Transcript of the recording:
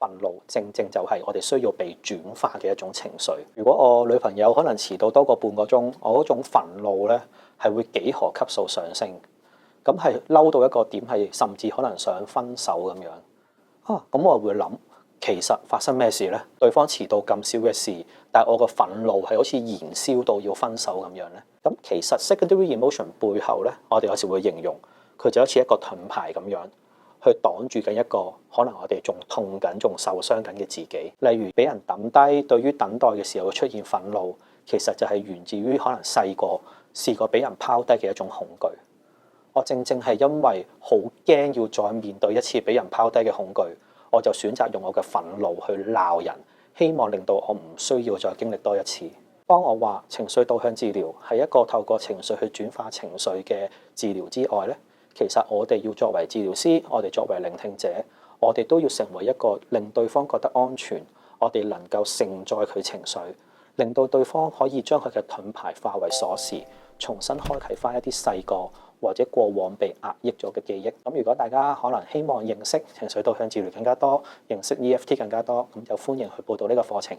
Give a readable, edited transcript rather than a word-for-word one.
憤怒正正就係我哋需要被轉化嘅一種情緒。如果我女朋友可能遲到多過半個鐘，我嗰種憤怒咧係會幾何級數上升，咁係嬲到一個點係甚至可能想分手咁樣。咁我會諗，其實發生咩事咧？對方遲到咁少嘅事，但係我個憤怒係好似燃燒到要分手咁樣咧。咁其實 secondary emotion 背後咧，我哋有時會形容佢就好似一個盾牌咁樣，去擋住緊一個可能我哋仲痛緊、仲受傷緊嘅自己。例如俾人抌低，對於等待嘅時候會出現憤怒，其實就係源自於可能細個試過俾人拋低嘅一種恐懼。我正正係因為好驚要再面對一次俾人拋低嘅恐懼，我就選擇用我嘅憤怒去鬧人，希望令到我唔需要再經歷多一次。當我話情緒導向治療係一個透過情緒去轉化情緒嘅治療之外咧，其實我哋要作為治療師，我哋作為聆聽者，我哋都要成為一個令對方覺得安全，我哋能夠承載佢情緒，令到對方可以將佢嘅盾牌化為鎖匙，重新開啟翻一啲細個或者過往被壓抑咗嘅記憶。咁如果大家可能希望認識情緒導向治療更加多，認識 EFT 更加多，咁就歡迎去報讀呢個課程。